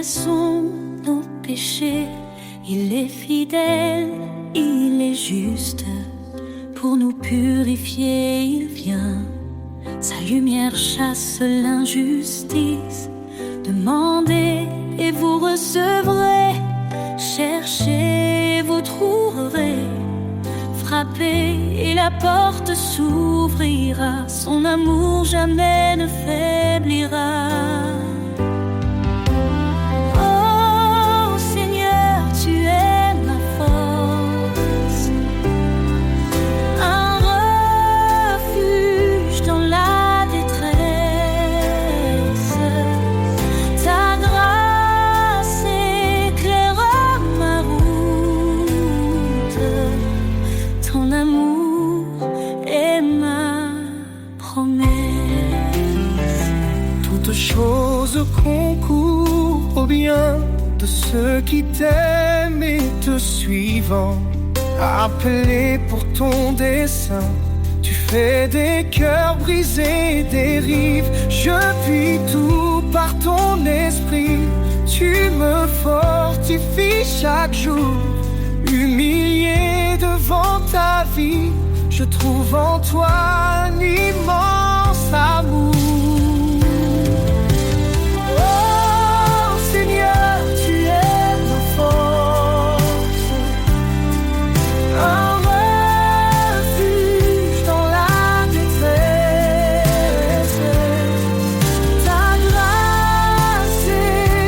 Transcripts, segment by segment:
confessons nos péchés, il est fidèle, il est juste. Pour nous purifier, il vient. Sa lumière chasse l'injustice. Demandez et vous recevrez. Cherchez, vous trouverez. Frappez et la porte s'ouvrira. Son amour jamais ne faiblira. Oh Seigneur, tu es ma force, un refuge dans la détresse. Ta grâce éclaire ma route. Ton amour est ma promesse. Toutes choses concourent au bien de ceux qui t'aiment et te suivent. Appelés pour ton dessein, tu fais des cœurs brisés, des rives. Je puis tout par ton esprit. Tu me fortifies chaque jour. Humilié devant ta vie, je trouve en toi un immense amour. Oh Seigneur, tu es ma force, un refuge dans la détresse. Ta grâce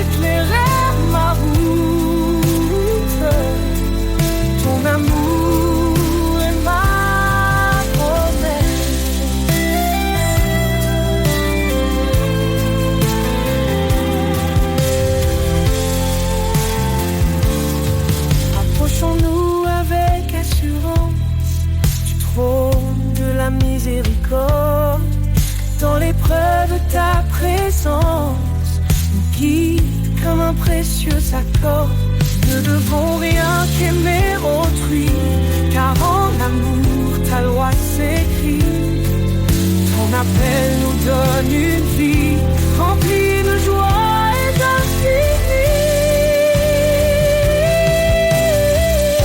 éclaire ma route. Ton amour est ma promesse. Approchons-nous avec assurance du trône de la miséricorde. Dans l'épreuve, ta présence nous guide comme un précieux accord. Ne devons rien qu'aimer autrui, car en amour ta loi s'écrit. Ton appel nous donne une vie remplie de joie et d'infini.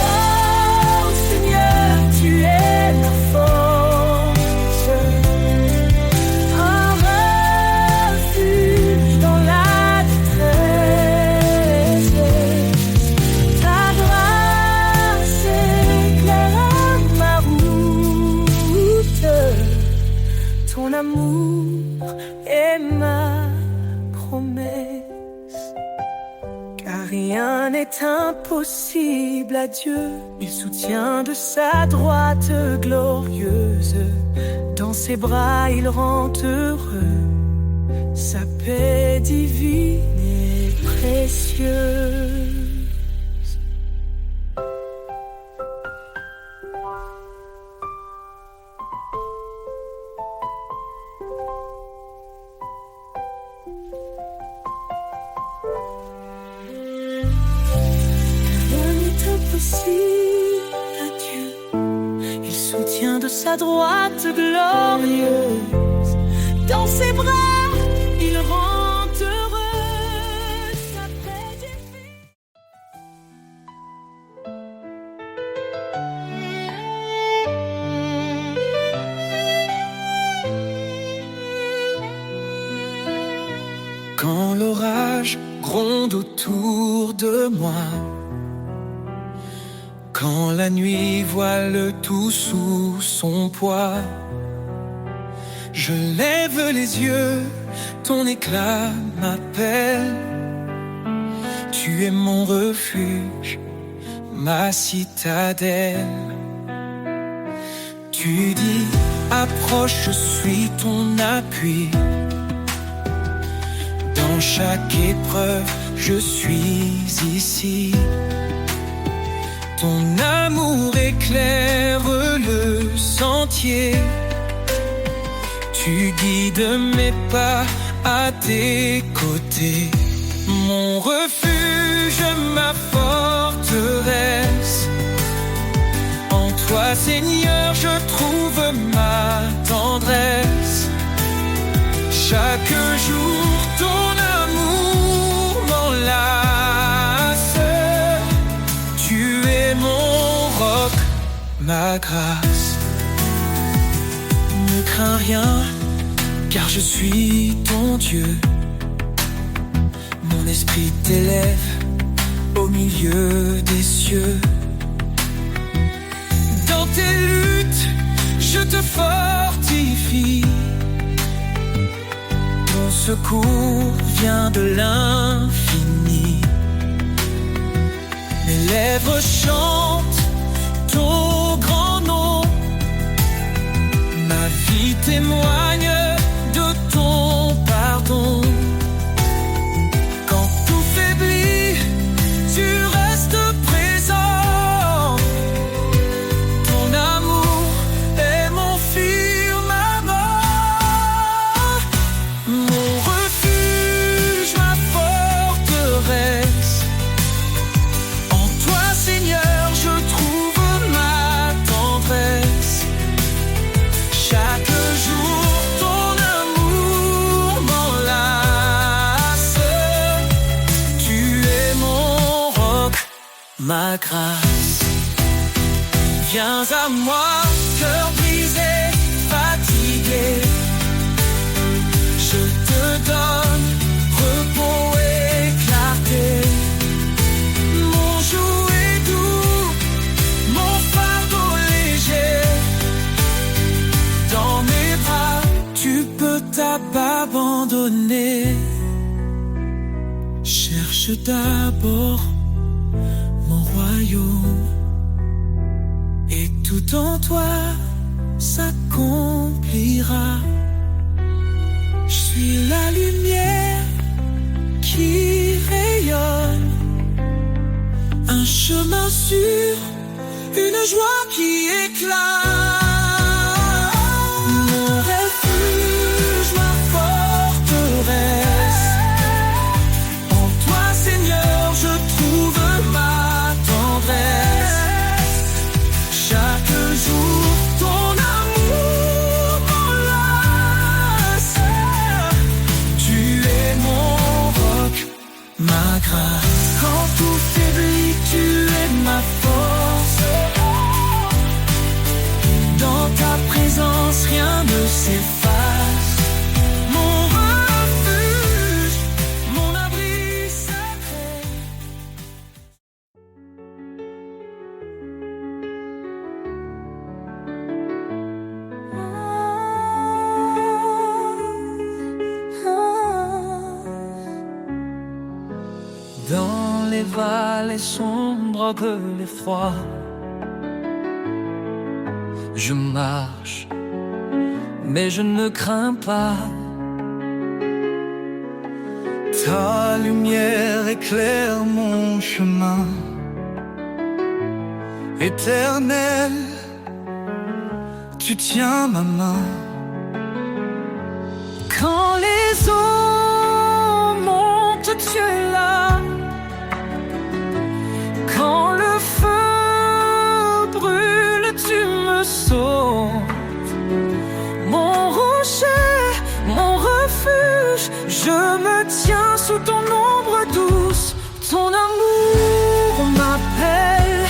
Oh Seigneur, tu es ma force, un refuge dans la détresse. Ta grâce éclaire ma route. Ton amour est ma promesse. Car rien n'est impossible à Dieu. Il soutient de sa droite glorieuse. Dans ses bras il rend heureux. Sa paix divine et précieuse. Rien n'est impossible à Dieu. Il soutient de sa droite glorieuse. Dans ses bras, il rend heureux. Sa paix divine. Quand l'orage gronde autour de moi, quand la nuit voile tout sous son poids, je lève les yeux, ton éclat m'appelle. Tu es mon refuge, ma citadelle. Tu dis, approche, je suis ton appui. Dans chaque épreuve, je suis ici. Ton amour éclaire le sentier. Tu guides mes pas à tes côtés. Mon refuge, ma forteresse. En toi, Seigneur, je trouve ma tendresse. Chaque jour, ton amour m'enlace. ma grâce. Ne crains rien, car je suis ton Dieu. Mon esprit t'élève au milieu des cieux. Dans tes luttes, je te fortifie. Ton secours vient de l'infini. Mes lèvres chantent ton grand nom. Ma vie témoigne de ton pardon. Quand tout faiblit, tu restes présent. Ton amour est mon firmament, mon refuge, ma forteresse. En toi, Seigneur, je trouve ma tendresse. Chaque jour, ton amour m'enlace. Tu es mon roc, ma grâce. Viens à moi, cœur brisé, fatigué. Je te donne repos et clarté. Mon joug est doux, mon fardeau léger. Dans mes bras, tu peux t'abandonner. Cherche d'abord mon royaume, et tout en toi s'accomplira. Je suis la lumière qui rayonne, un chemin sûr, une joie qui éclate. Mon refuge, ma forteresse. En toi, Seigneur, je trouve ma tendresse. Chaque jour, ton amour m'enlace. Tu es mon roc, ma grâce. Quand tout faiblit, tu es ma force. Dans ta présence, rien ne s'efface. Mon refuge, mon abri sacré. Dans les vallées sombres de l'effroi, je marche, mais je ne crains pas. Ta lumière éclaire mon chemin. Éternel, tu tiens ma main. Quand les eaux montent, tu es là. Quand le feu brûle, tu me sauves. Mon rocher, mon refuge, je me tiens sous ton ombre douce. Ton amour m'appelle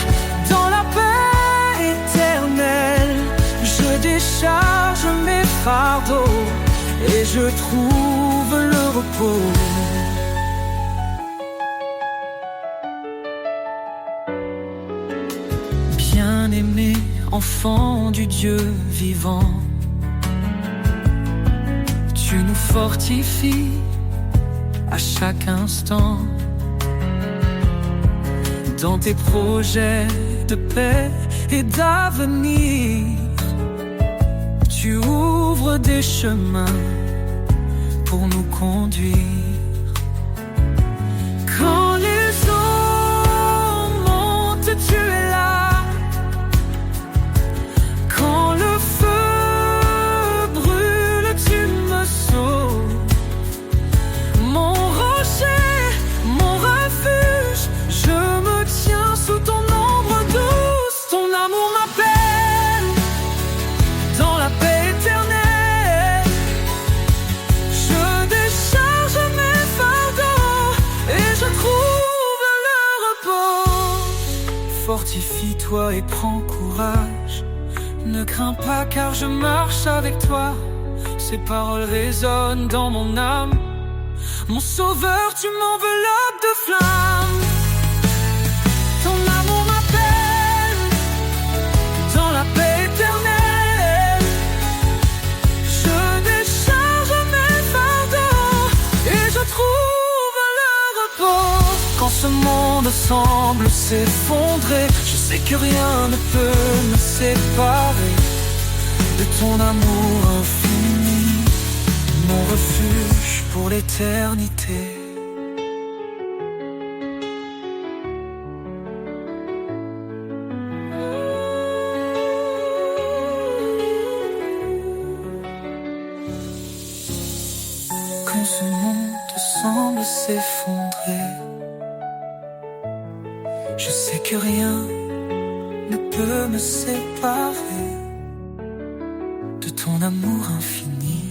dans la paix éternelle. Je décharge mes fardeaux et je trouve le repos. Bien-aimé, enfant du Dieu vivant, tu nous fortifies à chaque instant. Dans tes projets de paix et d'avenir, tu ouvres des chemins pour nous conduire. Quand les eaux montent, tu es là. Quand le feu brûle, tu me sauves. Mon rocher, mon refuge, je me tiens sous ton ombre douce. Ton amour m'appelle dans la paix éternelle. Je décharge fortifie-toi et prends courage. Ne crains pas car je marche avec toi. Ces paroles résonnent dans mon âme. Mon sauveur, tu m'enveloppes de flammes. Ton amour m'appelle dans la paix éternelle. Je décharge mes fardeaux et je trouve le repos. Quand ce monde semble s'effondrer, je sais que rien ne peut me séparer de ton amour infini, mon refuge pour l'éternité. Quand ce monde semble s'effondrer, je sais que rien ne peut me séparer de ton amour infini,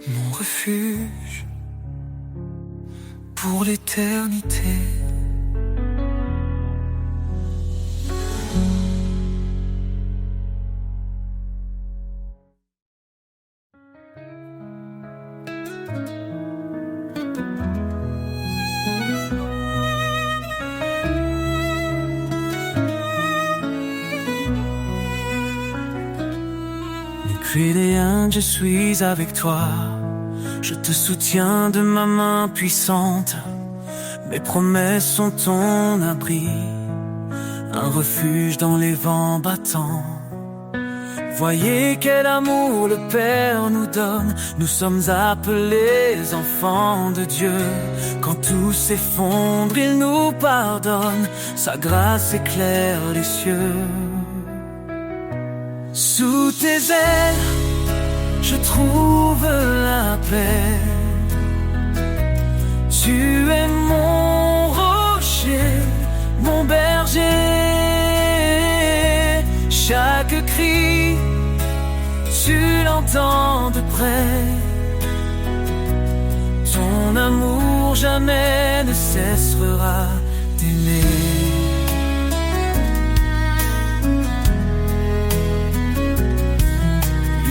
mon refuge pour l'éternité. Fidèle, je suis avec toi. Je te soutiens de ma main puissante. Mes promesses sont ton abri, un refuge dans les vents battants. Voyez quel amour le Père nous donne. Nous sommes appelés enfants de Dieu. Quand tout s'effondre, il nous pardonne. Sa grâce éclaire les cieux. Sous tes ailes, je trouve la paix. Tu es mon rocher, mon berger. Chaque cri, tu l'entends de près. Ton amour jamais ne cessera d'aimer.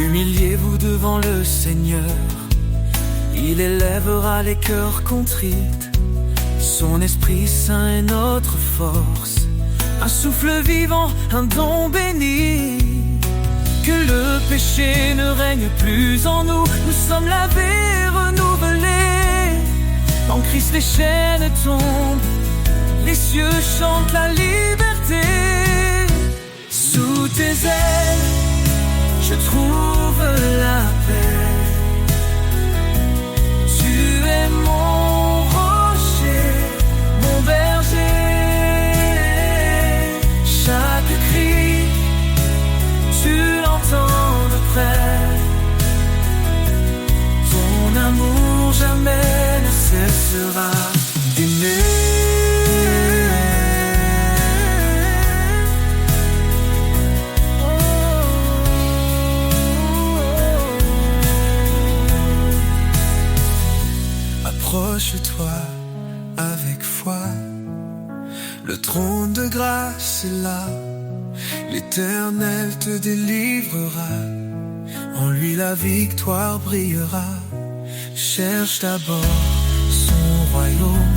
Humiliez-vous devant le Seigneur, il élèvera les cœurs contrits. Son Esprit Saint est notre force, un souffle vivant, un don béni. Que le péché ne règne plus en nous, nous sommes lavés, renouvelés. En Christ les chaînes tombent, les cieux chantent la liberté. Sous tes ailes, je trouve la paix. Tu es mon rocher, mon berger. Chaque cri, tu l'entends de près. Ton amour jamais ne cessera d'aimer. Approche-toi avec foi, le trône de grâce est là, l'Éternel te délivrera, en lui la victoire brillera. Cherche d'abord son royaume,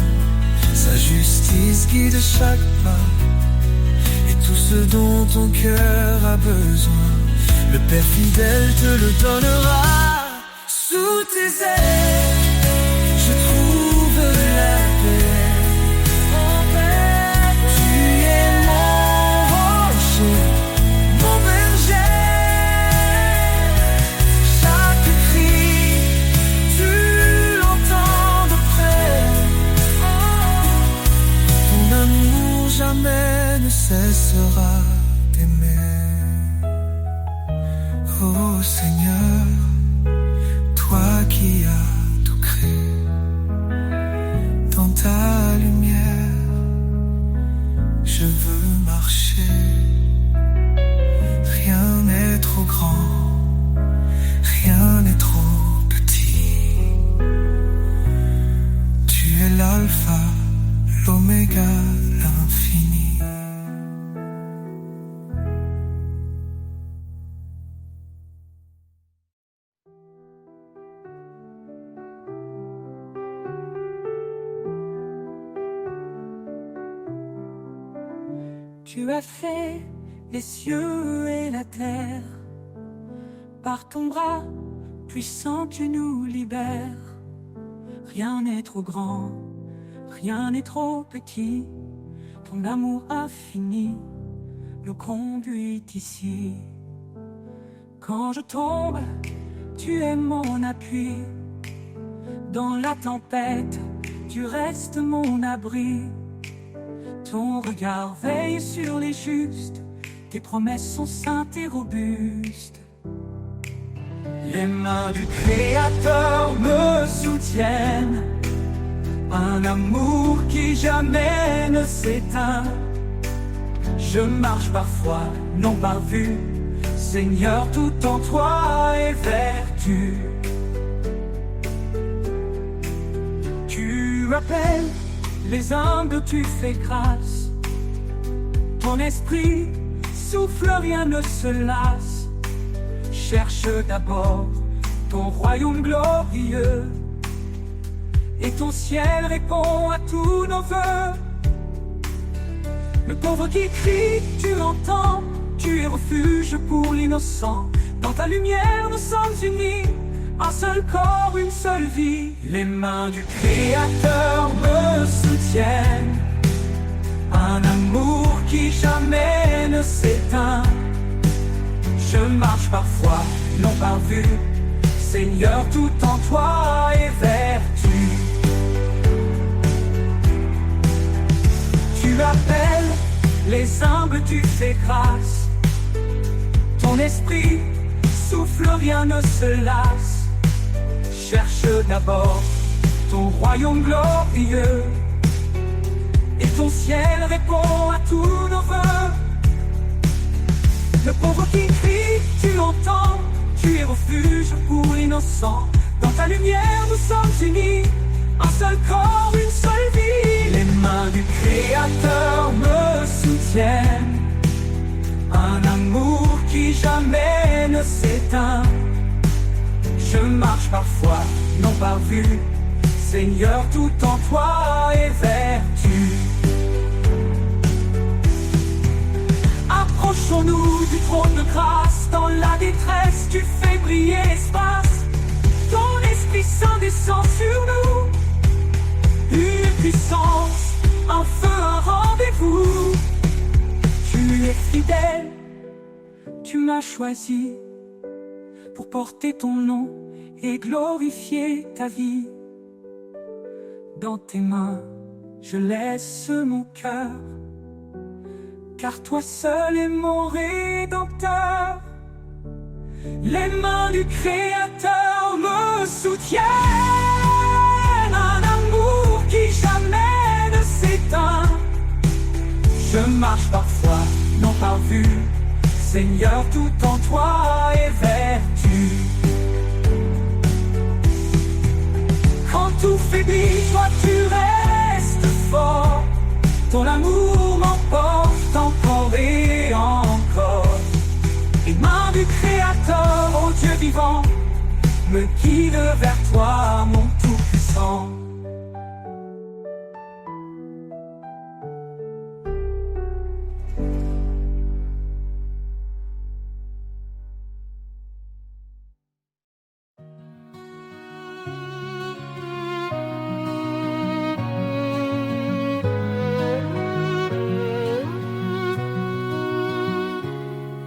sa justice guide chaque pas, et tout ce dont ton cœur a besoin, le Père fidèle te le donnera. Sous tes ailes, je trouve la paix. Tu es mon rocher, mon berger. Chaque cri, tu l'entends de près. Ton amour jamais ne cessera d'aimer. Oh Seigneur, toi qui as tout créé, dans ta lumière, je veux marcher. Rien n'est trop grand, rien n'est trop petit. Tu es l'alpha, l'oméga, l'infini. l'infini. Tu as fait les cieux et la terre. Par ton bras puissant tu nous libères. Rien n'est trop grand, rien n'est trop petit. Ton amour infini nous conduit ici. Quand je tombe, tu es mon appui. Dans la tempête, tu restes mon abri. Ton regard veille sur les justes, tes promesses sont saintes et robustes. Les mains du Créateur me soutiennent, un amour qui jamais ne s'éteint. Je marche par foi, non par vue, Seigneur, tout en toi est vertu. Tu appelles les humbles, tu fais grâce. Ton esprit souffle, rien ne se lasse. Cherche d'abord ton royaume glorieux, et ton ciel répond à tous nos vœux. Le pauvre qui crie, tu l'entends. Tu es refuge pour l'innocent. Dans ta lumière nous sommes unis, un seul corps, une seule vie. Les mains du Créateur me soutiennent, un amour qui jamais ne s'éteint. Je marche par foi, non par vue, Seigneur, tout en toi est vertu. Tu appelles les humbles, tu fais grâce. Ton esprit souffle, rien ne se lasse. Cherche d'abord ton royaume glorieux, et ton ciel répond à tous nos vœux. Le pauvre qui crie, tu l'entends. Tu es refuge pour l'innocent. Dans ta lumière nous sommes unis, un seul corps, une seule vie. Les mains du Créateur me soutiennent, un amour qui jamais ne s'éteint. Je marche par foi, non par vue, Seigneur, tout en toi est vertu. Approchons-nous du trône de grâce. Dans la détresse, tu fais briller l'espace. Ton Esprit Saint descend sur nous, une puissance, un feu, un rendez-vous. Tu es fidèle, tu m'as choisi pour porter ton nom et glorifier ta vie. Dans tes mains, je laisse mon cœur, car toi seul es mon Rédempteur. Les mains du Créateur me soutiennent, un amour qui jamais ne s'éteint. Je marche par foi, non par vue, Seigneur, tout en toi est vertu. Quand tout faiblit, toi tu restes fort. Ton amour m'emporte encore et encore. Les mains du Créateur, ô Dieu vivant, me guident vers toi, mon Tout-Puissant.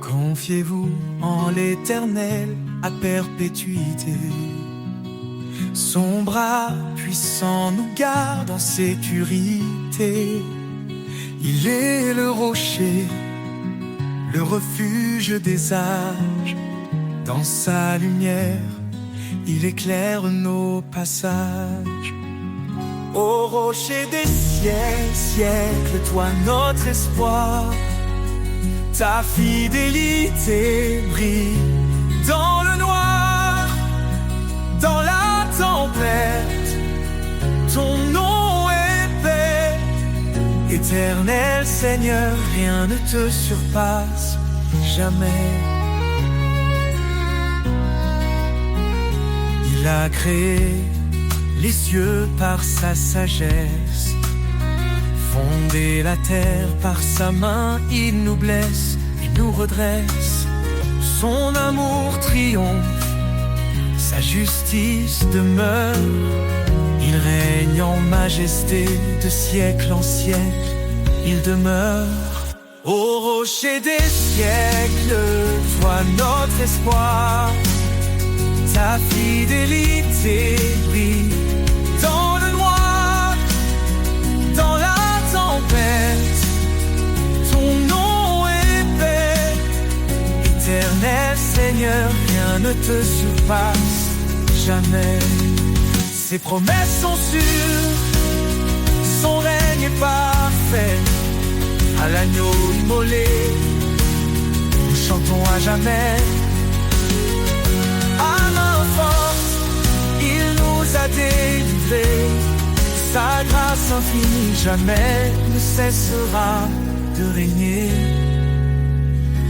Confiez-vous en l'Éternel à perpétuité. Son bras puissant nous garde en sécurité. Il est le rocher, le refuge des âges. Dans sa lumière, il éclaire nos passages. Ô rocher des siècles, toi notre espoir. Ta fidélité brille dans le noir, dans la tempête. Ton nom est paix et Éternel Seigneur, rien ne te surpasse jamais. Il a créé les cieux par sa sagesse, fondé la terre par sa main. Il nous blesse et nous redresse. Son amour triomphe, sa justice demeure. Il règne en majesté de siècle en siècle. Il demeure. Au rocher des siècles, toi notre espoir. Ta fidélité brille dans le noir, dans la tempête. Ton nom est paix. Éternel Seigneur, rien ne te surpasse jamais. Ses promesses sont sûres, son règne est parfait. À l'agneau immolé, nous chantons à jamais. À main forte, il nous a délivrés. Sa grâce infinie jamais ne cessera de régner.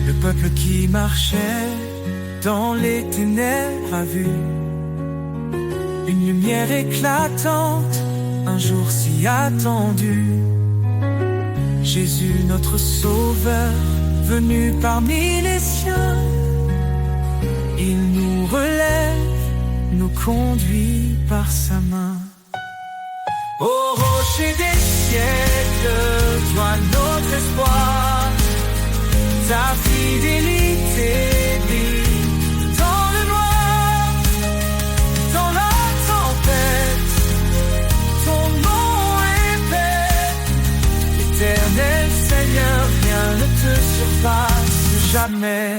Le peuple qui marchait dans les ténèbres a vu une lumière éclatante, un jour si attendu. Jésus notre sauveur, venu parmi les siens. Il nous relève, nous conduit par sa main. Au rocher des siècles, toi notre espoir. Ta fidélité brille dans le noir, dans la tempête. Ton nom est paix. Éternel Seigneur, rien ne te surpasse jamais.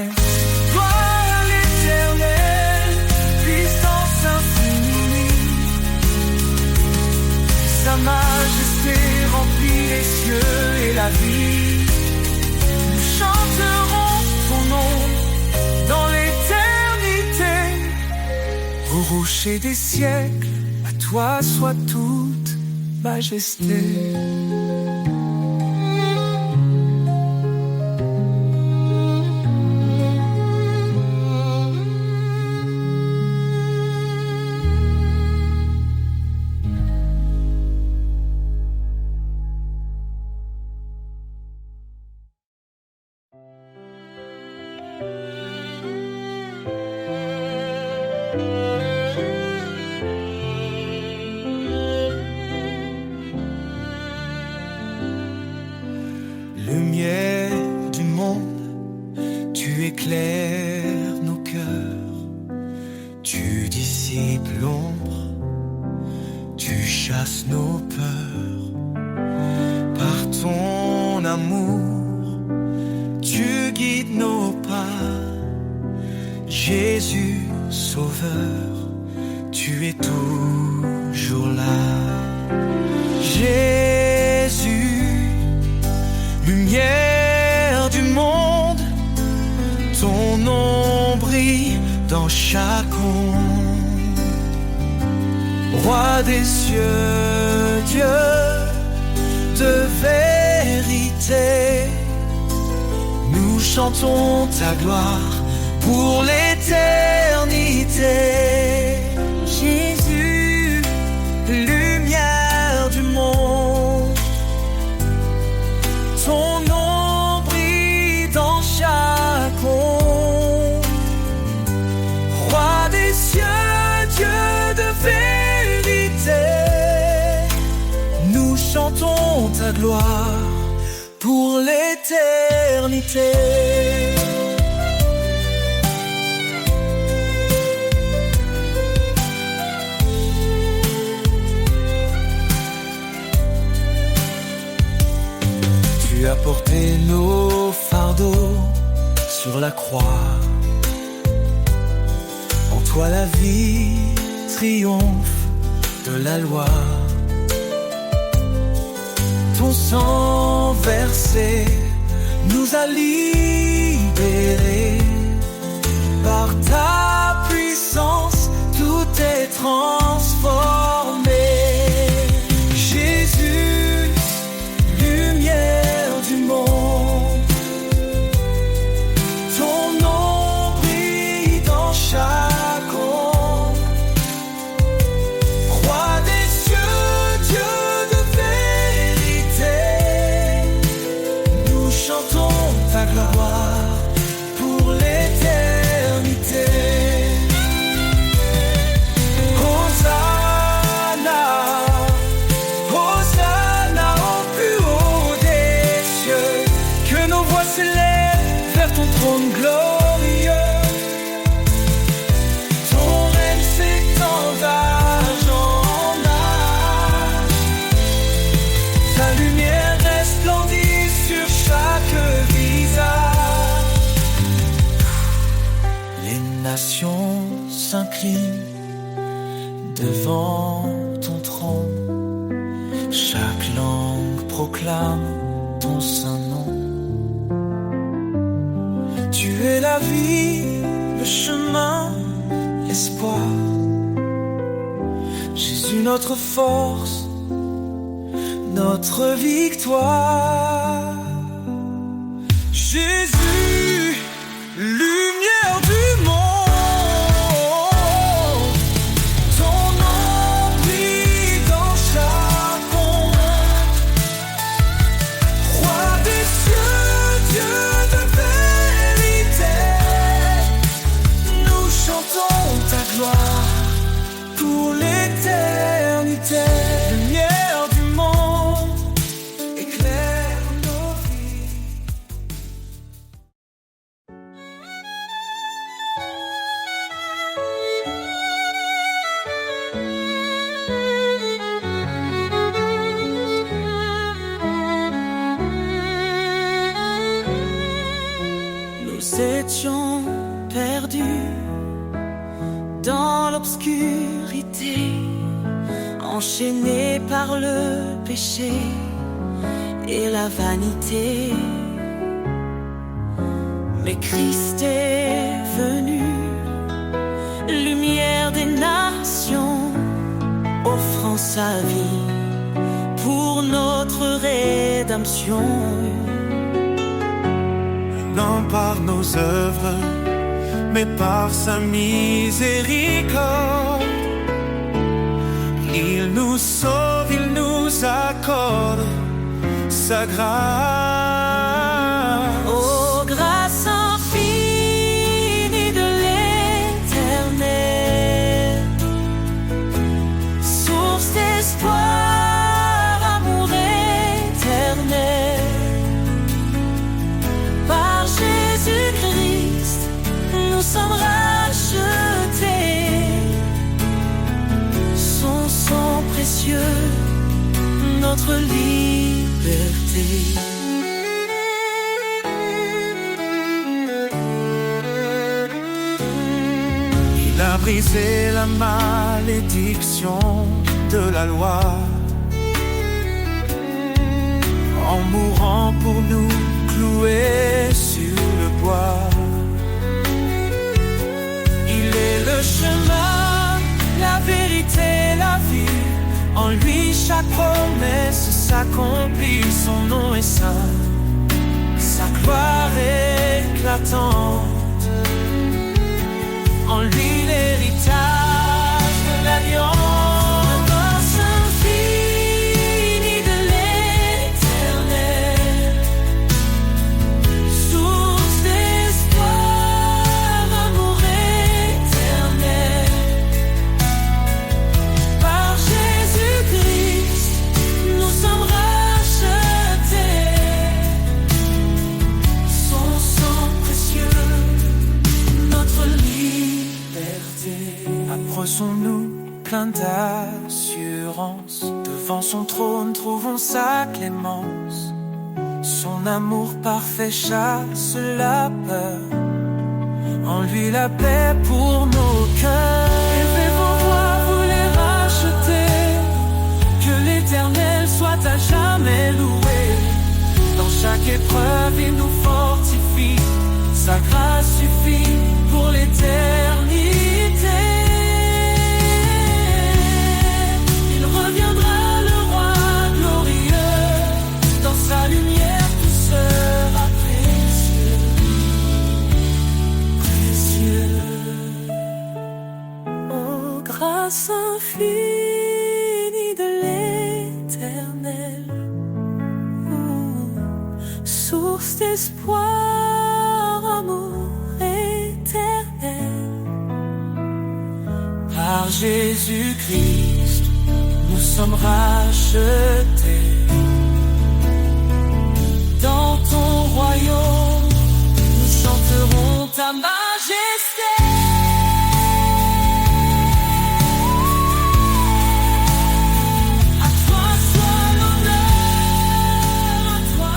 Gloire à l'Éternel, puissance infinie. Sa majesté remplit les cieux et la vie. Nous chanterons ton nom dans l'éternité. Au rocher des siècles, à toi soit toute majesté. Lumière du monde, tu éclaires nos cœurs. Tu dissipes l'ombre, tu chasses nos peurs. Par ton amour, tu guides nos pas. Jésus, Sauveur, tu es toujours là. Jésus, lumière du monde, ton nom brille dans chaque onde. Roi des cieux, Dieu de vérité, nous chantons ta gloire pour l'éternité. Jésus, lumière du monde, ton nom brille dans chaque onde. Roi des cieux, Dieu de vérité, nous chantons ta gloire pour l'éternité. Tu as porté nos fardeaux sur la croix. En toi la vie triomphe de la loi. Ton sang versé nous a libérés. Par ta puissance, tout est transformé. Jésus, lumière chaque langue proclame ton saint nom. Tu es la vie, le chemin, l'espoir. Jésus, notre force, notre victoire. Jésus, lumière du monde, ton nom brille dans chaque ombre. Roi des cieux, Dieu de vérité, nous chantons ta gloire pour l'éternité. Lumière du monde, éclaire nos vies. Nous étions perdus dans l'obscurité, enchaînés par le péché et la vanité. Mais Christ est venu, lumière des nations, offrant sa vie pour notre rédemption. Non par nos œuvres, mais par sa miséricorde. Il nous sauve, il nous accorde sa grâce. Oh, grâce infinie de l'Éternel, source d'espoir, amour éternel. Par Jésus-Christ, nous sommes rachetés. Son sang précieux, notre liberté. Il a brisé la malédiction de la loi en mourant pour nous cloués sur le bois. Il est le chemin, la vérité, la vie. En lui chaque promesse s'accomplit. Son nom est saint, sa gloire éclatante. En lui l'héritage de l'alliance. Grâce infinie de l'Éternel, source d'espoir, amour éternel. Par Jésus-Christ, nous sommes rachetés. Son sang précieux, notre liberté. Approchons-nous pleins d'assurance. Devant son trône, trouvons sa clémence. Son amour parfait chasse la peur. En lui la paix pour nos cœurs. Élevez vos voix, vous les rachetez. Que l'Éternel soit à jamais loué. Dans chaque épreuve, il nous fortifie. Sa grâce suffit pour l'éternité. Il reviendra le roi glorieux. Dans sa lumière tout sera précieux. Précieux. Oh, grâce infinie de l'Éternel, source d'espoir, amour éternel. Par Jésus-Christ, nous sommes rachetés. Dans ton royaume, nous chanterons ta majesté. À toi soit l'honneur, à toi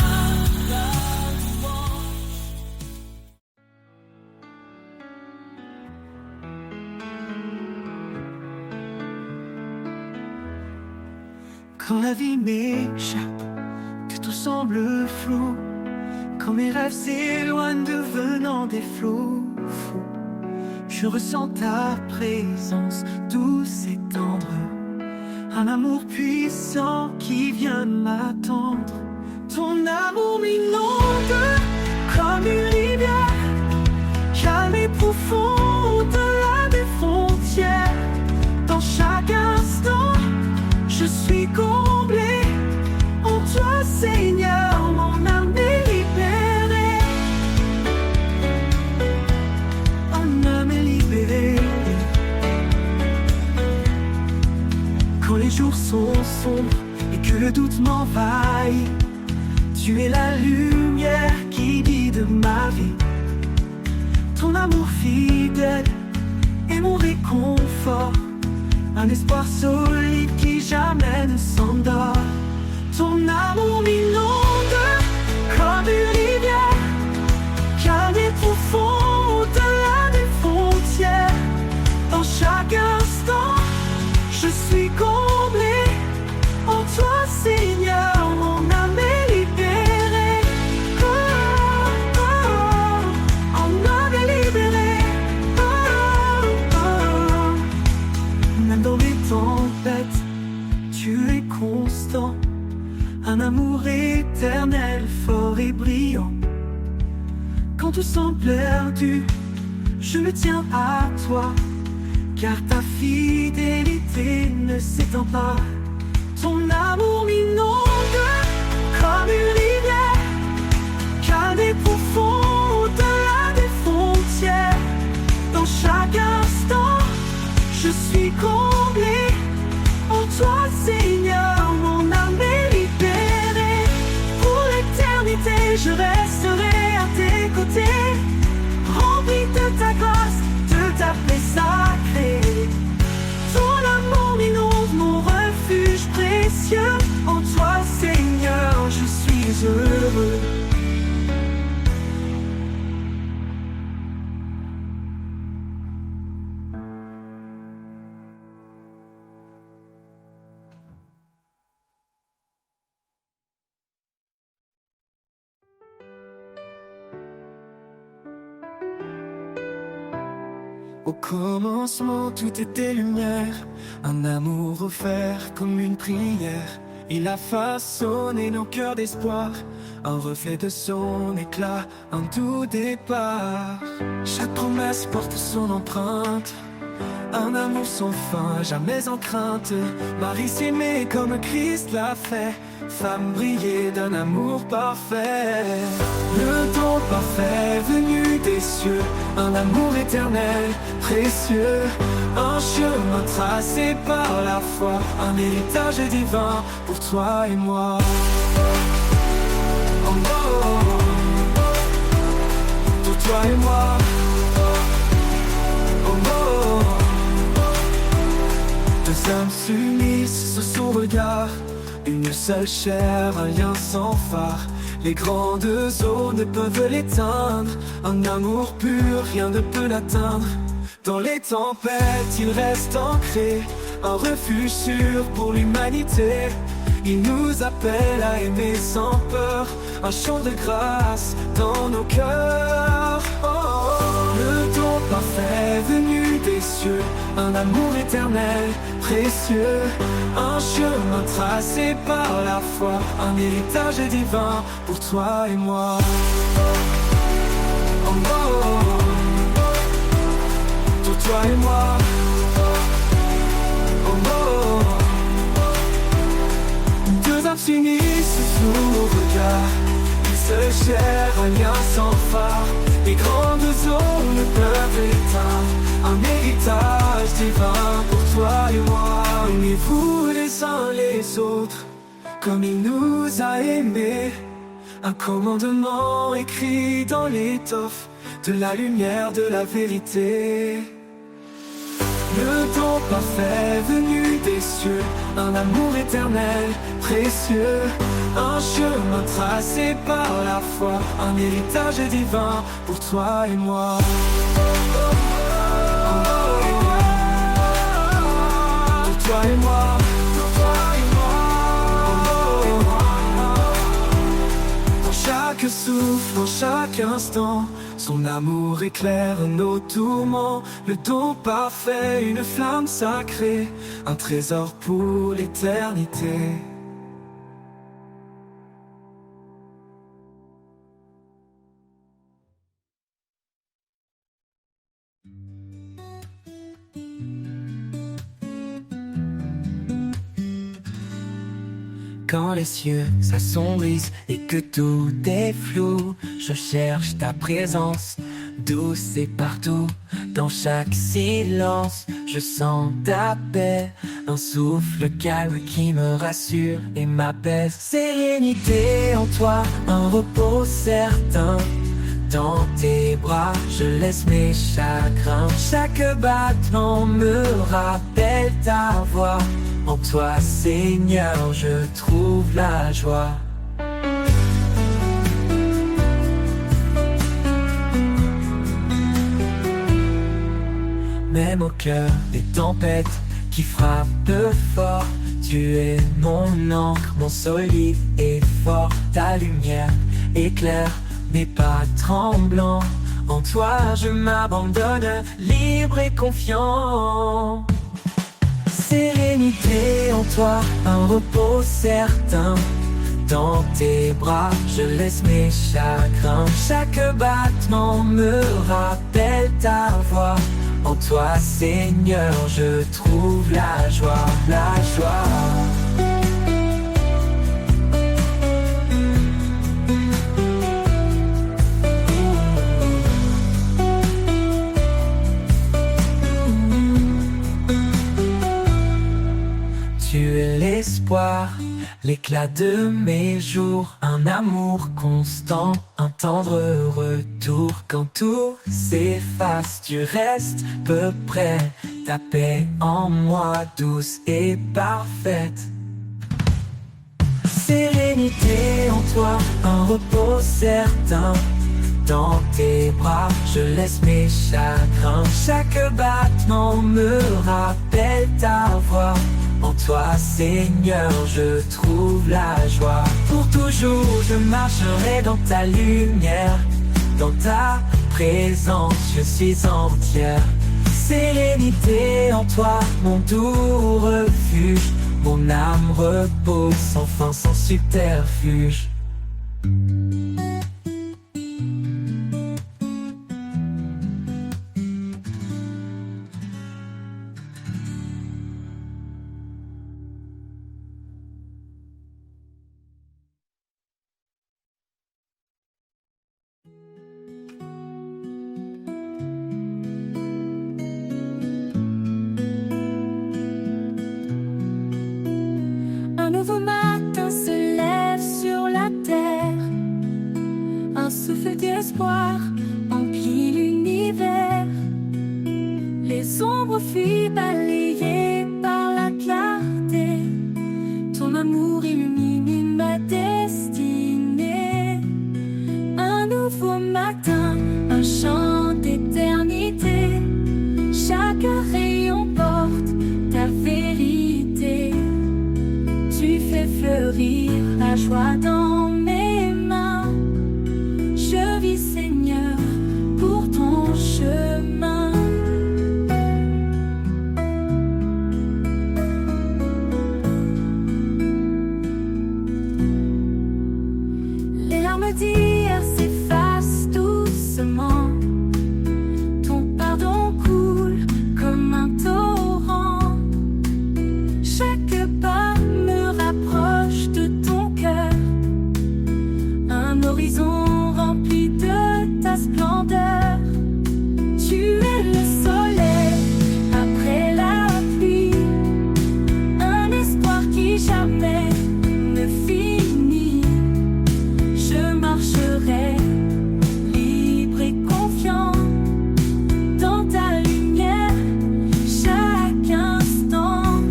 la louange. Quand la vie m'échappe, que tout semble flou, quand mes rêves s'éloignent devenant des flots fous, je ressens ta présence douce et tendre, un amour puissant qui vient m'attendre. Ton amour m'inonde comme une rivière, calme et profond au-delà des frontières. Dans chaque instant, je suis comblé en toi, Seigneur, mon âme est libérée. Mon âme est libérée. Quand les jours sont sombres et que le doute m'envahit, tu es la lumière qui guide ma vie. Ton amour fidèle est mon réconfort, un espoir solide qui jamais ne s'endort. Ton amour m'inonde comme une rivière, calme et profond au-delà des frontières. Dans chaque instant, je suis comblé en toi, Seigneur, mon âme est libérée. Oh, oh, oh, mon âme est libérée. Oh, oh, oh. Même dans les tempêtes, tu es constant, un amour éternel, fort et brillant. Quand tout semble perdu, je me tiens à toi, car ta fidélité ne s'étend pas. Ton amour m'inonde comme une rivière, calme et profond au-delà des frontières. Dans chaque instant, je suis comblé en toi, Seigneur, mon âme est libérée. Pour l'éternité, je resterai à tes côtés, rempli de ta grâce, de ta paix sacrée. Ton amour m'inonde, mon refuge précieux. En toi, Seigneur, je suis heureux. Au commencement, tout était lumière, un amour offert comme une prière. Il a façonné nos cœurs d'espoir, un reflet de son éclat, un doux départ. Chaque promesse porte son empreinte, un amour sans fin, jamais en crainte. Marie s'aimait comme Christ l'a fait, femme brillée d'un amour parfait. Le don parfait venu des cieux, un amour éternel, précieux. Un chemin tracé par la foi, un héritage divin pour toi et moi. Oh, oh, oh. Pour toi et moi. Oh, oh, oh. Deux âmes s'unissent sous son regard, une seule chair, un lien sans phare. Les grandes eaux ne peuvent l'éteindre, un amour pur, rien ne peut l'atteindre. Dans les tempêtes, il reste ancré, un refuge sûr pour l'humanité. Il nous appelle à aimer sans peur, un chant de grâce dans nos cœurs. Oh, oh, oh. Le don parfait venu des cieux, un amour éternel, précieux. Un chemin tracé par la foi, un héritage divin pour toi et moi. Oh, oh, oh. Pour toi et moi. Oh, oh, oh. Deux âmes s'unissent sous le regard, une seule chair, un lien sans phare. Les grandes eaux ne peuvent l'éteindre, un héritage divin pour toi et moi. Aimez-vous les uns les autres comme il nous a aimés, un commandement écrit dans l'étoffe de la lumière de la vérité. Le don parfait venu des cieux, un amour éternel, précieux. Un chemin tracé par la foi, un héritage divin pour toi et moi. Pour toi et moi. Pour toi et moi. souffle en chaque instant. Son amour éclaire nos tourments. Le don parfait, une flamme sacrée, un trésor pour l'éternité. Quand les cieux s'assombrissent et que tout est flou, je cherche ta présence, douce et partout. Dans chaque silence, je sens ta paix, un souffle calme qui me rassure et m'apaise. Sérénité en toi, un repos certain. Dans tes bras, je laisse mes chagrins. Chaque battement me rappelle ta voix. En toi, Seigneur, je trouve la joie. Même au cœur des tempêtes qui frappent fort, tu es mon encre, mon solide et fort. Ta lumière éclaire mes pas tremblants. En toi, je m'abandonne, libre et confiant. Sérénité en toi, un repos certain. Dans tes bras, je laisse mes chagrins. Chaque battement me rappelle ta voix. En toi, Seigneur, je trouve la joie, la joie. Tu es l'espoir, l'éclat de mes jours, un amour constant, un tendre retour. Quand tout s'efface, tu restes peu près, ta paix en moi douce et parfaite. Sérénité en toi, un repos certain. Dans tes bras, je laisse mes chagrins. Chaque battement me rappelle ta voix. En toi, Seigneur, je trouve la joie. Pour toujours, je marcherai dans ta lumière. Dans ta présence, je suis entière. Sérénité en toi, mon doux refuge. Mon âme repose sans fin, sans subterfuge. Un nouveau matin se lève sur la terre. Un souffle d'espoir emplit l'univers. Les ombres fuient balayées par la clarté. Ton amour illumine ma destinée. Un nouveau matin, un chant d'éternité. Chaque rayon porte ta vérité. Tu fais fleurir la joie dans mes mains. Je vis, Seigneur, pour ton chemin. Les larmes d'hier s'effacent doucement. Ton pardon coule comme un torrent. Chaque pas me rapproche de ton cœur. Un horizon rempli de ta splendeur. Tu es le soleil après la pluie. Un espoir qui jamais ne finit. Je marcherai libre et confiant dans ta lumière chaque instant.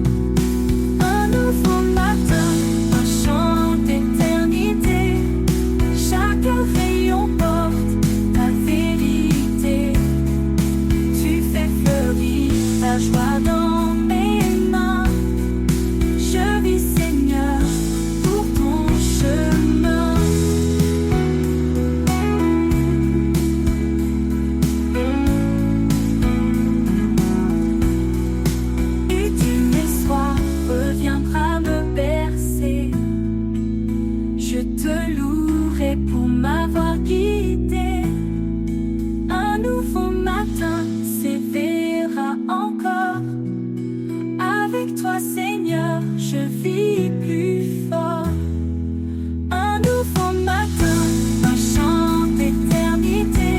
Un nouveau matin, un chant d'éternité. Chaque Je te louerai pour m'avoir guidé. Un nouveau matin s'éveillera encore. Avec toi, Seigneur, je vis plus fort. Un nouveau matin, un chant d'éternité.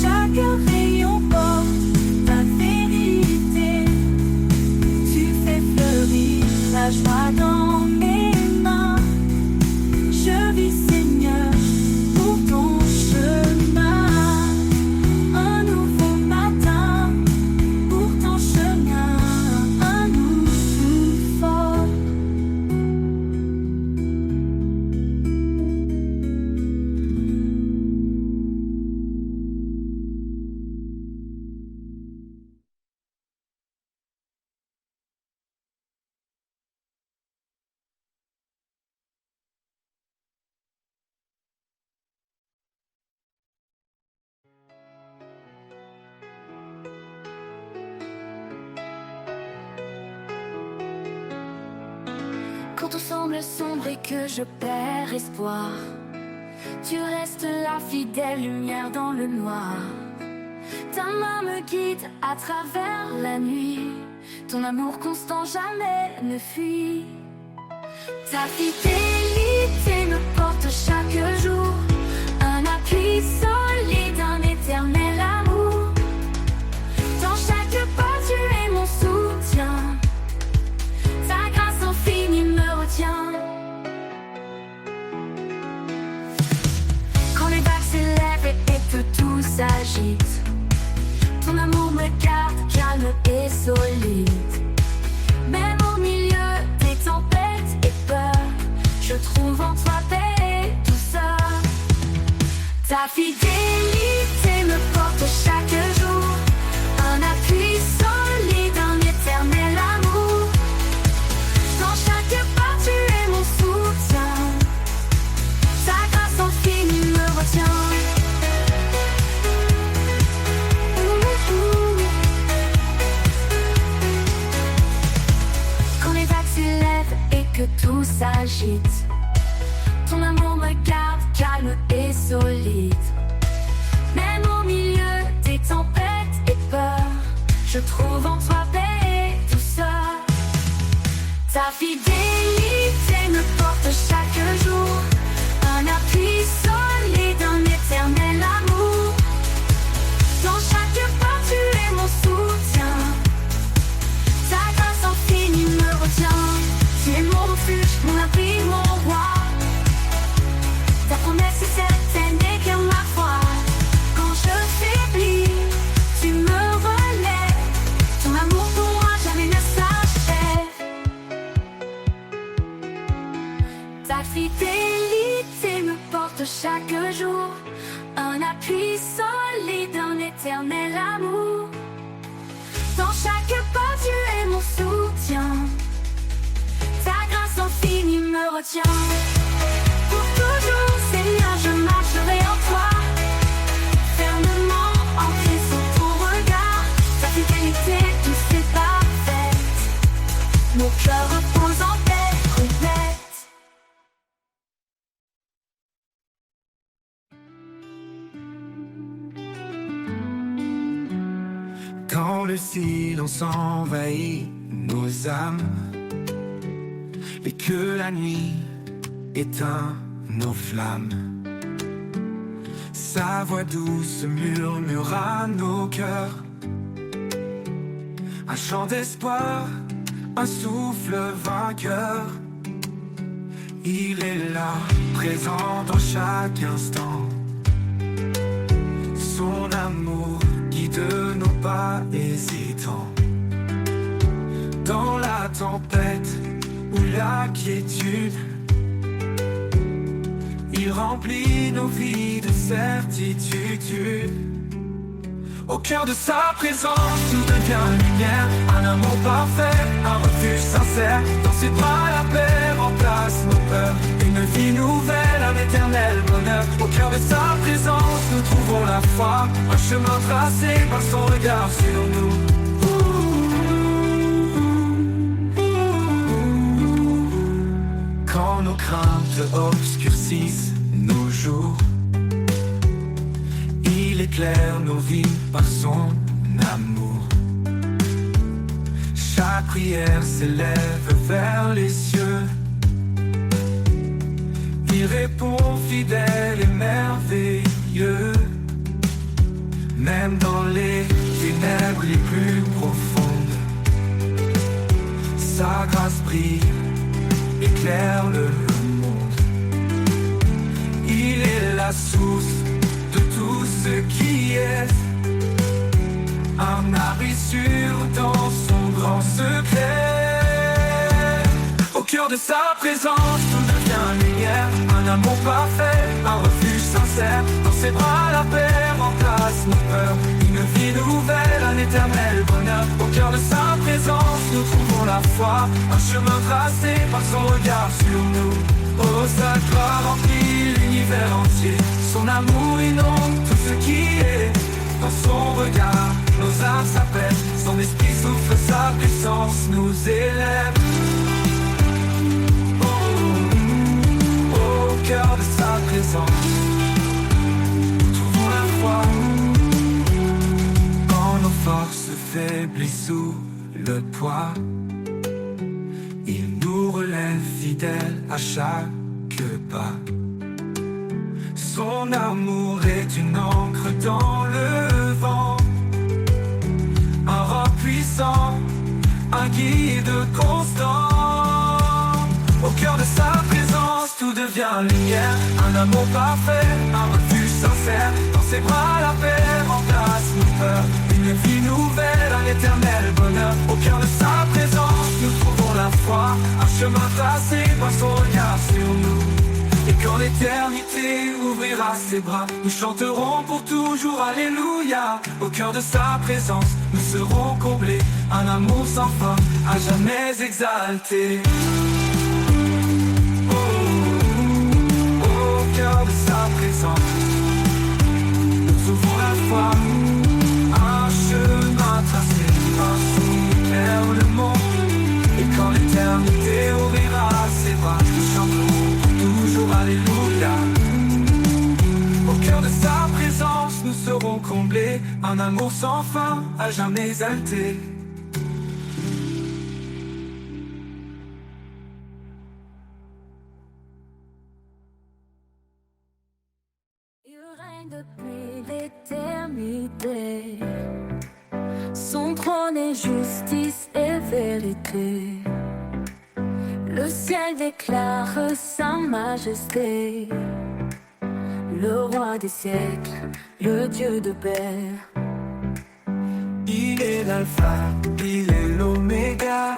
Chaque rayon porte ta vérité. Tu fais fleurir la joie dans mes mains. Je vis, Seigneur, pour ton chemin. Un nouveau matin pour ton chemin. Un nouveau fort. Quand tout semble sombre et que je perds espoir, tu restes la fidèle lumière dans le noir. Ta main me guide à travers la nuit. Ton amour constant jamais ne fuit. Ta fidélité me porte chaque jour. Un appui solide, un éternel amour. Dans chaque pas tu es mon soutien. Ta grâce infinie me retient. Quand les vagues s'élèvent et que tout s'agite, ton amour me garde calme et solide. Même au milieu des tempêtes et peurs, je trouve en toi paix et douceur. Ta fidélité me porte chaque jour. Un appui solide, un éternel amour. Dans chaque pas tu es mon soutien. Ta grâce infinie me retient. Quand les vagues s'élèvent et que tout s'agite, ton amour me garde calme et solide. Même au milieu des tempêtes et peurs, je trouve en toi paix et douceur. Ta fidélité me porte chaque jour. Un appui solide, un éternel amour. Dans chaque pas tu es mon soutien. Ta grâce infinie me retient. Tu es mon refuge, mon abri, mon roi. Ta promesse est certaine et guère ma foi. Quand je faiblis, tu me relèves. Ton amour pour moi jamais ne s'achève. Ta fidélité me porte chaque jour. Un appui solide, un éternel amour. Dans chaque pas tu es mon soutien. Ta grâce infinie me retient. Pour toujours, Seigneur, je marcherai en toi. Fermement ancré sous ton regard. Ta fidélité douce et parfaite. Mon cœur repose en paix complète. Quand le silence envahit nos âmes et que la nuit éteint nos flammes, sa voix douce murmure à nos cœurs. Un chant d'espoir, un souffle vainqueur. Il est là, présent dans chaque instant. Son amour guide nos pas hésitants. Dans la tempête ou la quiétude, il remplit nos vies de certitude. Au cœur de sa présence, tout devient lumière. Un amour parfait, un refuge sincère. Dans ses bras la paix remplace nos peurs. Une vie nouvelle, un éternel bonheur. Au cœur de sa présence, nous trouvons la foi. Un chemin tracé par son regard sur nous. Quand quand nos craintes obscurcissent nos jours. Il éclaire nos vies par son amour. Chaque prière s'élève vers les cieux. Il répond fidèle et merveilleux. Même dans les ténèbres les plus profondes, sa grâce brille, éclaire le monde. Il est la source de tout ce qui est, un abri sûr dans son grand secret. Au cœur de sa présence, tout devient lumière, un amour parfait, un refuge sincère. Dans ses bras la paix remplace nos peurs, une vie nouvelle, un éternel bonheur. Au cœur de sa présence, nous trouvons la foi, un chemin tracé par son regard sur nous. Oh, sa gloire remplit l'univers entier, son amour inonde tout ce qui est. Dans son regard, nos âmes s'apaisent, son esprit souffle, sa puissance nous élève. Au cœur de sa présence, trouvons la foi. Quand nos forces faiblissent sous le poids, il nous relève fidèles à chaque pas. Son amour est une encre dans le vent, un roc puissant, un guide constant. Au cœur de sa présence, tout devient lumière, un amour parfait, un refuge sincère. Dans ses bras la paix remplace nos peurs, une vie nouvelle, un éternel bonheur. Au cœur de sa présence, nous trouvons la foi, un chemin tracé par son regard sur nous. Et quand l'éternité ouvrira ses bras, nous chanterons pour toujours Alléluia. Au cœur de sa présence, nous serons comblés, un amour sans fin, à jamais exalté. Au cœur de sa présence, nous trouvons la foi, un chemin tracé par son éclaire le monde. Et quand l'éternité ouvrira ses bras, nous chanterons toujours Alléluia. Au cœur de sa présence, nous serons comblés, un amour sans fin, à jamais exalté. Il règne depuis l'éternité, son trône est justice et vérité. Le ciel déclare sa majesté, le roi des siècles, le Dieu de paix. Il est l'alpha, il est l'oméga,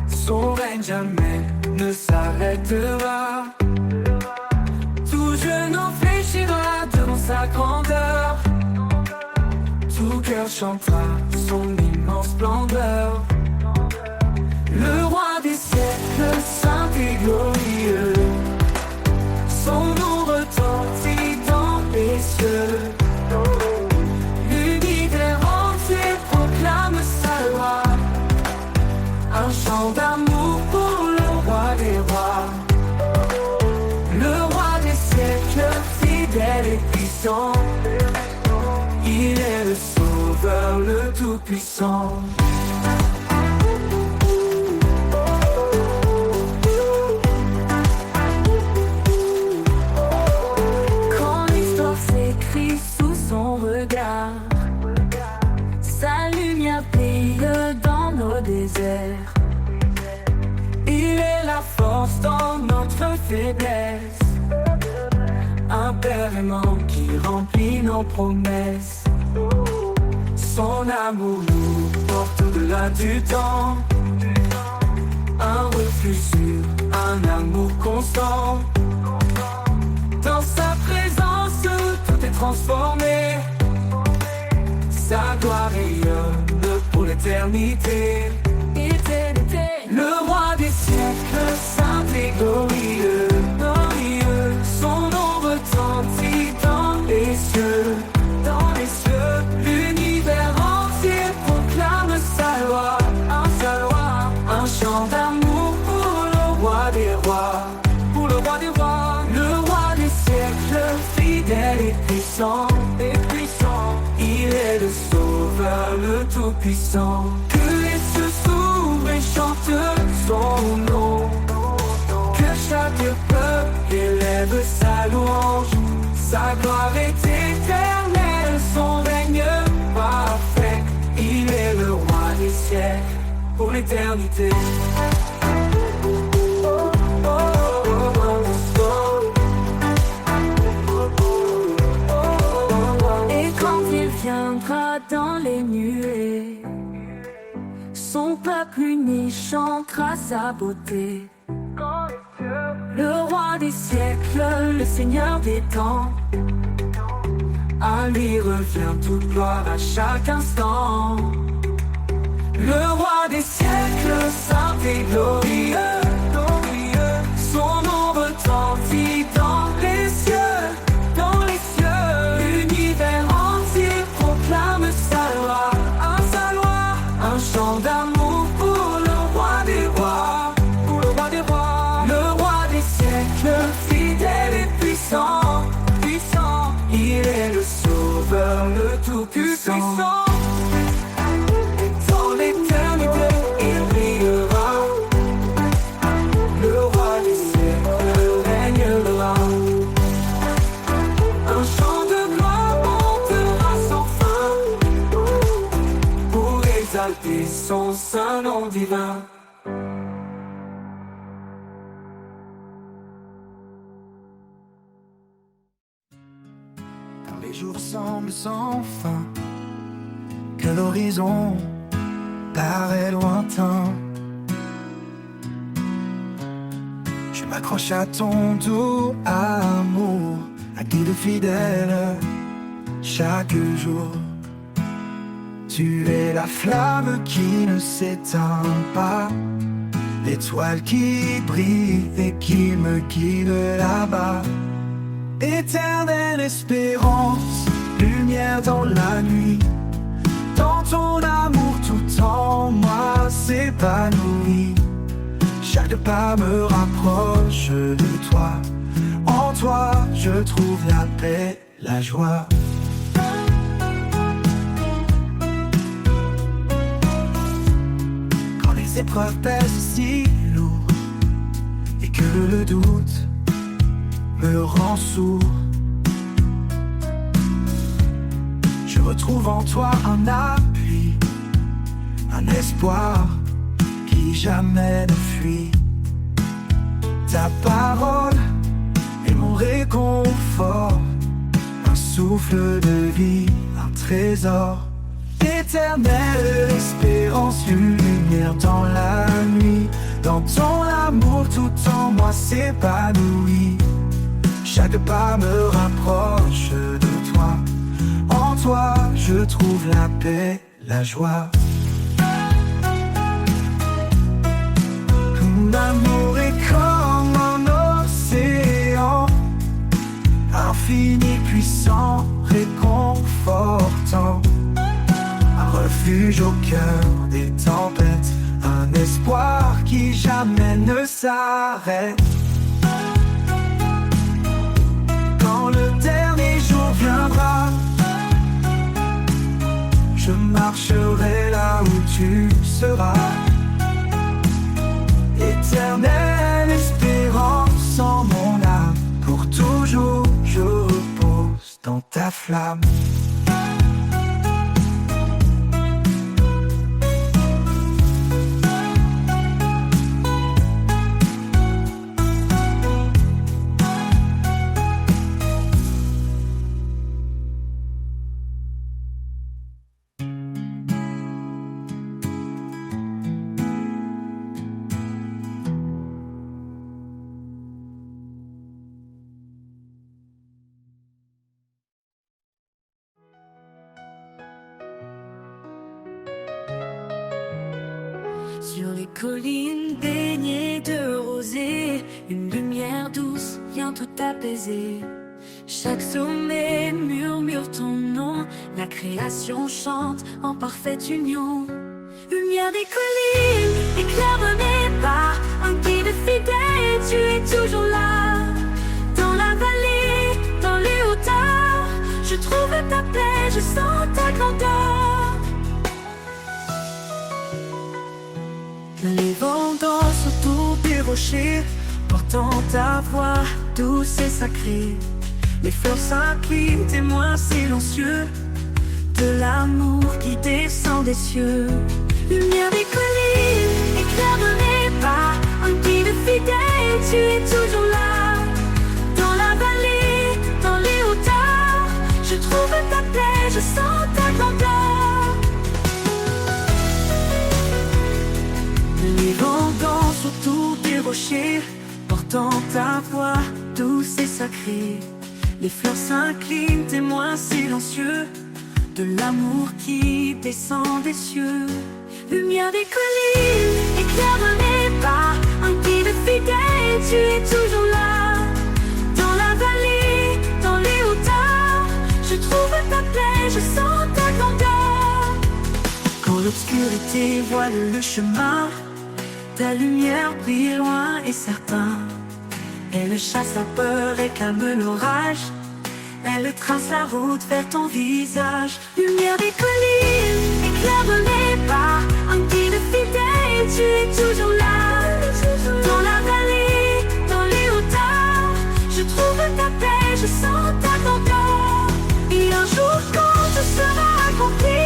son règne jamais ne s'arrêtera. Tout genou fléchira devant sa grandeur, tout cœur chantera son immense splendeur. Le roi des siècles, saint et glorieux, son nom retentit dans les cieux. L'univers entier proclame sa loi, un chant d'amour pour le roi des rois. Le roi des siècles, fidèle et puissant, il est le sauveur, le tout-puissant. Sous son regard, sa lumière brille dans nos déserts. Il est la force dans notre faiblesse, un père aimant qui remplit nos promesses. Son amour nous porte au-delà du temps, un refuge sûr, un amour constant. Dans sa présence, tout est transformé, sa gloire rayonne pour l'éternité. Le roi des siècles, saint et glorieux, son nom retentit dans les cieux. L'univers entier proclame sa loi, un chant d'amour pour le roi des rois. puissant, il est le sauveur, le tout-puissant. Que les cieux s'ouvrent et chantent son nom, que chaque peuple élève sa louange. Sa gloire est éternelle, son règne parfait. Il est le roi des siècles pour l'éternité. Et quand il viendra dans les nuées, son peuple uni chantera sa beauté. Le roi des siècles, le Seigneur des temps, à lui revient toute gloire à chaque instant. Le roi des siècles, saint et glorieux, son nom retentit dans les cieux, l'univers entier proclame sa loi, un chant d'amour pour le roi des rois, le roi des siècles, fidèle et puissant, il est le sauveur, le tout-puissant. Dans l'éternité, il brillera, le roi des siècles régnera. Un chant de gloire montera sans fin, pour exalter son saint nom divin. Les jours semblent sans fin, que l'horizon paraît lointain. Je m'accroche à ton doux amour, un guide fidèle chaque jour. Tu es la flamme qui ne s'éteint pas, l'étoile qui brille et qui me guide là-bas. Éternelle espérance, lumière dans la nuit, dans ton amour tout en moi s'épanouit. Chaque pas me rapproche de toi, en toi je trouve la paix, la joie. Quand les épreuves pèsent si lourd et que le doute me rend sourd, je retrouve en toi un appui, un espoir qui jamais ne fuit. Ta parole est mon réconfort, un souffle de vie, un trésor. Éternelle espérance, une lumière dans la nuit, dans ton amour tout en moi s'épanouit. Chaque pas me rapproche de toi, en toi je trouve la paix, la joie. L'amour est comme un océan, infini, puissant, réconfortant. Un refuge au cœur des tempêtes, un espoir qui jamais ne s'arrête. Quand le dernier jour viendra, je marcherai là où tu seras. Éternelle espérance en mon âme, pour toujours je repose dans ta flamme. Sur les collines baignées de rosée, une lumière douce vient tout apaiser. Chaque sommet murmure ton nom, la création chante en parfaite union. Lumière des collines, éclaire de mes pas, un guide fidèle, tu es toujours là. Dans la vallée, dans les hauteurs, je douce et sacrée. Les fleurs s'inclinent, témoins silencieux de l'amour qui descend des cieux. Lumière des collines, éclair de mes pas, un guide fidèle, tu es toujours là. Dans la vallée, dans les hauteurs, je trouve ta paix, je sens ta grandeur. Les vents dansent autour des rochers, portant ta voix douce et sacrée. Les fleurs s'inclinent, témoins silencieux de l'amour qui descend des cieux. Lumière des collines, éclair de mes pas, un guide fidèle, tu es toujours là. Dans la vallée, dans les hauteurs, je trouve ta paix, je sens ta grandeur. Quand l'obscurité voile le chemin, ta lumière brille loin et certain. Elle chasse la peur et calme l'orage. Elle trace la route vers ton visage. Lumière des collines, éclair de mes pas, un guide fidèle, tu es toujours là. Dans la vallée, dans les hauteurs, je trouve ta paix, je sens ta grandeur. Et un jour quand tout sera accompli,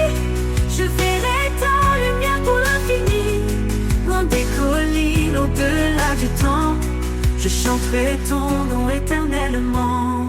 je verrai ta lumière pour l'infini. Loin des collines, au-delà du temps, je chanterai ton nom éternellement.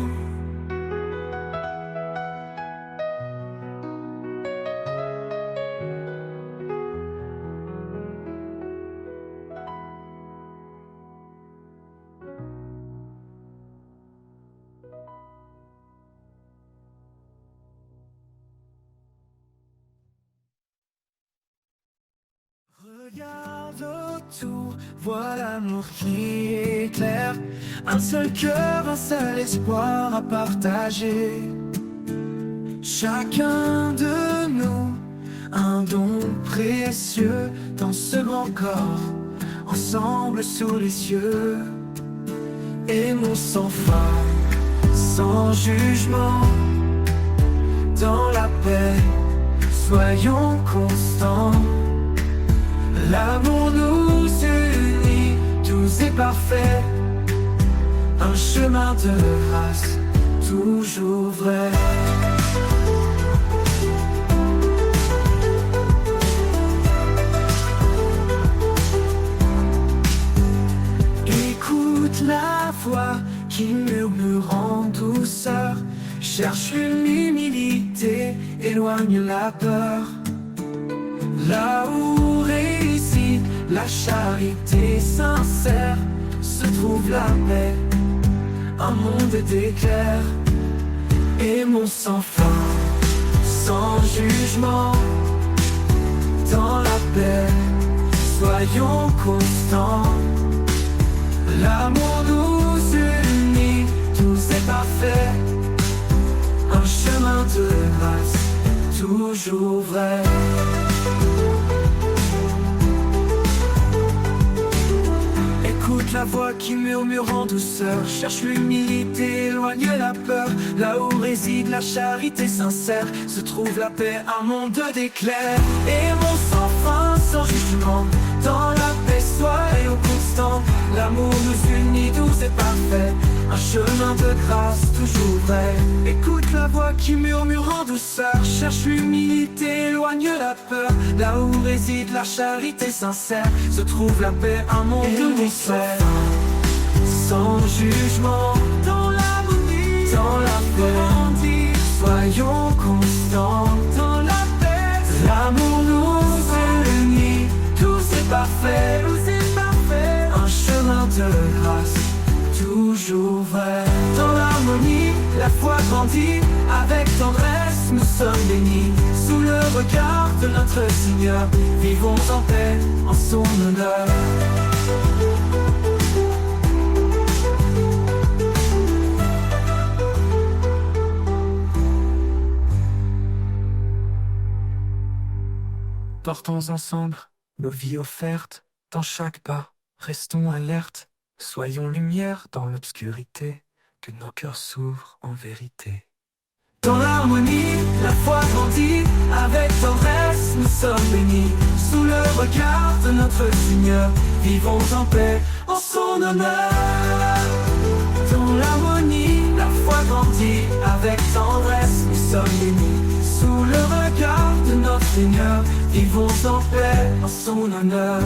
Regarde autour, vois l'amour qui éclaire. Un seul cœur, un seul espoir à partager. Chacun de nous, un don précieux dans ce grand corps, ensemble sous les cieux. Aimons sans fin, sans jugement, dans la paix, soyons constants. L'amour nous unit, doux et parfait, un chemin de grâce, toujours vrai. Écoute la voix qui murmure en douceur, cherche l'humilité, éloigne la peur. Là où réside la charité sincère, se trouve la paix, un monde d'éclairs. Aimons sans fin, sans jugement, dans la paix, soyons constants. L'amour nous unit, tous est parfait, un chemin de grâce, toujours vrai. Écoute la voix qui murmure en douceur, cherche l'humilité, éloigne la peur. Là où réside la charité sincère, se trouve la paix, un monde d'éclairs. Aimons sans fin, sans jugement, dans la paix, soyons constants. L'amour nous unit, doux et parfait, un chemin de grâce, toujours vrai. Écoute la voix qui murmure en douceur, cherche l'humilité, éloigne la peur. Là où réside la charité sincère, se trouve la paix, un monde d'éclairs. Sans jugement, dans l'harmonie, dans la paix, soyons constants. Dans la paix, l'amour nous unit, tout c'est parfait, un chemin de grâce, toujours vrai. Dans l'harmonie, la foi grandit, avec tendresse nous sommes bénis. Sous le regard de notre Seigneur, vivons en paix, en son honneur. Portons ensemble nos vies offertes, dans chaque pas, restons alertes. Soyons lumière dans l'obscurité, que nos cœurs s'ouvrent en vérité. Dans l'harmonie, la foi grandit, avec tendresse nous sommes bénis. Sous le regard de notre Seigneur, vivons en paix, en son honneur. Dans l'harmonie, la foi grandit avec tendresse. Nous sommes unis sous le regard de notre Seigneur. Vivons en paix en son honneur.